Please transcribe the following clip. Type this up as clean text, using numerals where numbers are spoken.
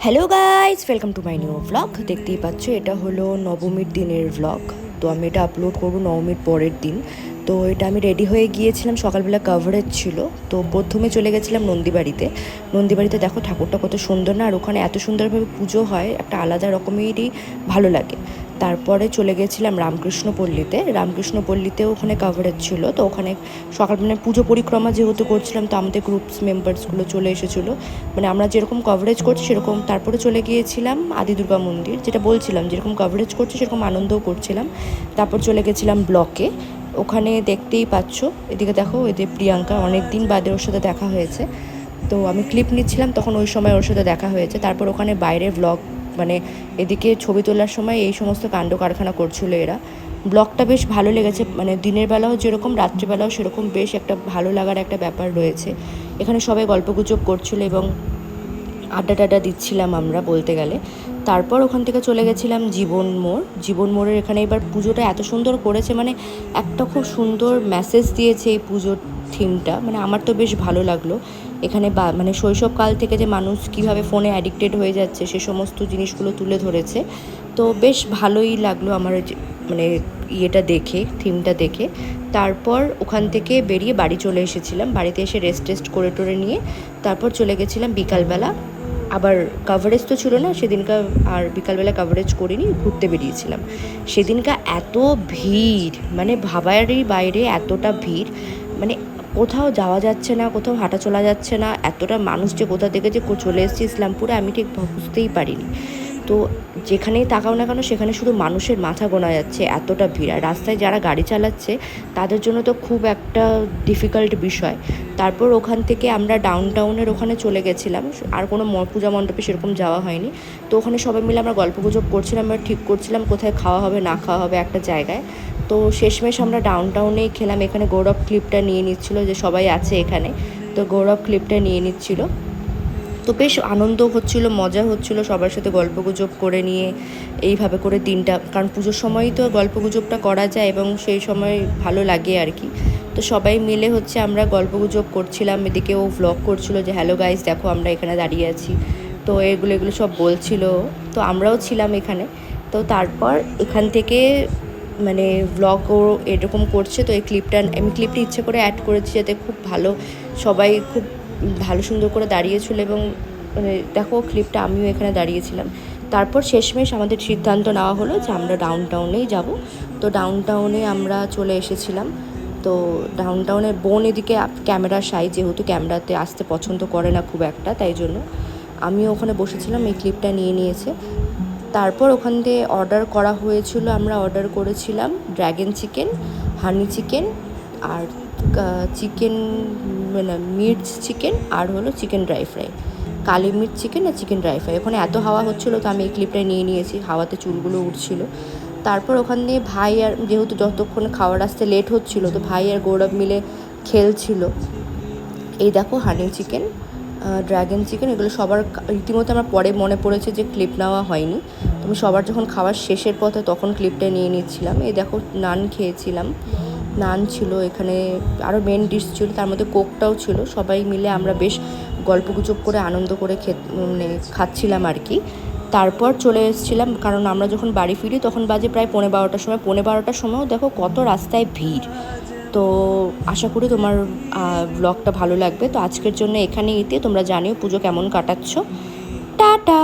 Hello guys, welcome to my new vlog. দেখতেই পাচ্ছ এটা হলো নবমীর দিনের ভ্লগ। তো আমি এটা আপলোড করবো নবমীর পরের দিন। তো এটা আমি রেডি হয়ে গিয়েছিলাম, সকালবেলা কভারেজ ছিল। তো প্রথমে চলে গেছিলাম নন্দীবাড়িতে দেখো ঠাকুরটা কত সুন্দর না, আর ওখানে এত সুন্দরভাবে পুজো হয়, একটা আলাদা রকমেরই ভালো লাগে। তারপরে চলে গেছিলাম রামকৃষ্ণপল্লীতেও ওখানে কভারেজ ছিল। তো ওখানে সকাল পুজো পরিক্রমা যেহেতু করছিলাম, তো আমাদের গ্রুপস মেম্বার্সগুলো চলে এসেছিলো। আমরা যেরকম কভারেজ করছি সেরকম। তারপরে চলে গিয়েছিলাম আদি দুর্গা মন্দির, যেটা বলছিলাম যেরকম কভারেজ করছি সেরকম আনন্দও করছিলাম। তারপর চলে গেছিলাম ব্লকে। ওখানে দেখতেই পাচ্ছ, এদিকে দেখো, এদের প্রিয়াঙ্কা, অনেক দিন বাদে ওর সাথে দেখা হয়েছে। তো আমি ক্লিপ নিচ্ছিলাম, তখন ওই সময় ওর সাথে দেখা হয়েছে। তারপর ওখানে বাইরে ব্লগ, এদিকে ছবি তোলার সময় এই সমস্ত কাণ্ড কারখানা করছিল এরা। ব্লগটা বেশ ভালো লেগেছে, দিনের বেলাও যেরকম রাত্রিবেলাও সেরকম, বেশ একটা ভালো লাগার একটা ব্যাপার রয়েছে। এখানে সবাই গল্পগুজব করছিল এবং আড্ডা দিচ্ছিলাম আমরা বলতে গেলে। তারপর ওখান থেকে চলে গেছিলাম জীবন মোড়ের এখানে। এবার পুজোটা এত সুন্দর করেছে, একটা খুব সুন্দর মেসেজ দিয়েছে এই পুজোর থিমটা। আমার তো বেশ ভালো লাগলো। এখানে শৈশবকাল থেকে যে মানুষ কীভাবে ফোনে অ্যাডিক্টেড হয়ে যাচ্ছে সে সমস্ত জিনিসগুলো তুলে ধরেছে। তো বেশ ভালোই লাগলো আমার ইয়েটা দেখে, থিমটা দেখে। তারপর ওখান থেকে বেরিয়ে বাড়ি চলে এসেছিলাম। বাড়িতে এসে রেস্ট করে টোরে নিয়ে তারপর চলে গেছিলাম বিকালবেলা। আবার কভারেজ তো ছিল না সেদিনকার, আর বিকালবেলা কভারেজ করিনি, ঘুরতে বেরিয়েছিলাম। সেদিনকার এত ভিড়, ভাবারই বাইরে এতটা ভিড়, কোথাও যাওয়া যাচ্ছে না, কোথাও হাঁটা চলা যাচ্ছে না। এতটা মানুষ যে কোথা থেকে যে চলে এসেছি ইসলামপুরে আমি ঠিক বুঝতেই পারিনি। তো যেখানেই তাকাও না কেন সেখানে শুধু মানুষের মাথা গোনা যাচ্ছে, এতটা ভিড়। আর রাস্তায় যারা গাড়ি চালাচ্ছে তাদের জন্য তো খুব একটা ডিফিকাল্ট বিষয়। তারপর ওখান থেকে আমরা ডাউনটাউনের ওখানে চলে গেছিলাম। আর কোনো পূজা মণ্ডপে সেরকম যাওয়া হয়নি। তো ওখানে সবাই মিলে আমরা গল্পগুজব করছিলাম, আমরা ঠিক করছিলাম কোথায় খাওয়া হবে না খাওয়া হবে একটা জায়গায়। তো শেষমেশ আমরা ডাউনটাউনেই খেলাম। এখানে গৌরব ক্লিপটা নিয়ে নিচ্ছিল, যে সবাই আছে এখানে, তো গৌরব ক্লিপটা নিয়ে নিচ্ছিল। তো বেশ আনন্দ হচ্ছিল, মজা হচ্ছিল সবার সাথে গল্পগুজব করে নিয়ে এইভাবে করে দিনটা, কারণ পুজোর সময়ই তো গল্পগুজবটা করা যায় এবং সেই সময় ভালো লাগে আর কি। তো সবাই মিলে আমরা গল্পগুজব করছিলাম। এদিকে ও ভ্লগ করছিল যে হ্যালো গাইস দেখো আমরা এখানে দাঁড়িয়ে আছি। তো এগুলো সব বলছিল, তো আমরাও ছিলাম এখানে। তো তারপর এখান থেকে ভ্লগ ও এরকম করছে। তো এই ক্লিপটা ইচ্ছে করে অ্যাড করেছি যাতে খুব ভালো, সবাই খুব ভালো সুন্দর করে দাঁড়িয়েছিল এবং দেখো ক্লিপটা আমিও এখানে দাঁড়িয়েছিলাম। তারপর শেষমেশ আমাদের সিদ্ধান্ত নেওয়া হলো যে আমরা ডাউনটাউনেই যাব। তো ডাউনটাউনে আমরা চলে এসেছিলাম। তো ডাউনটাউনের বোন এদিকে ক্যামেরা শাই, যেহেতু ক্যামেরাতে আসতে পছন্দ করে না খুব একটা, তাই জন্য আমিও ওখানে বসেছিলাম, এই ক্লিপটা নিয়ে নিয়েছে। তারপর ওখান থেকে অর্ডার করা হয়েছিল, আমরা অর্ডার করেছিলাম ড্র্যাগন চিকেন, হানি চিকেন, আর চিকেন মির্চ চিকেন, আর হলো চিকেন ড্রাই ফ্রাই, কালি মির্চ চিকেন আর চিকেন ড্রাই ফ্রাই। ওখানে এত হাওয়া হচ্ছিলো তো আমি এই ক্লিপটা নিয়ে নিয়েছি, হাওয়াতে চুলগুলো উঠছিল। তারপর ওখান দিয়ে ভাই আর, যেহেতু যতক্ষণ খাওয়ার আসতে লেট হচ্ছিলো, তো ভাই আর গৌরব মিলে খেলছিল। এই দেখো হানি চিকেন, ড্র্যাগন চিকেন, এগুলো সবার রীতিমতো আমার পরে মনে পড়েছে যে ক্লিপ নেওয়া হয়নি। তুমি সবার যখন খাওয়ার শেষের পথে তখন ক্লিপটা নিয়ে নিচ্ছিলাম। এই দেখো নান খেয়েছিলাম, নান ছিল এখানে, আরও মেন ডিশ ছিল, তার মধ্যে কোকটাও ছিল। সবাই মিলে আমরা বেশ গল্পগুজব করে আনন্দ করে খাচ্ছিলাম আর কি। তারপর চলে এসেছিলাম, কারণ আমরা যখন বাড়ি ফিরি তখন বাজে প্রায় 12:30টার সময়। 12:30টার সময়ও দেখো কত রাস্তায় ভিড়। তো আশা করি তোমার ব্লগটা ভালো লাগবে। তো আজকের জন্য এখানেই তোমরা জানিও পুজো কেমন কাটাচ্ছ। টাটা।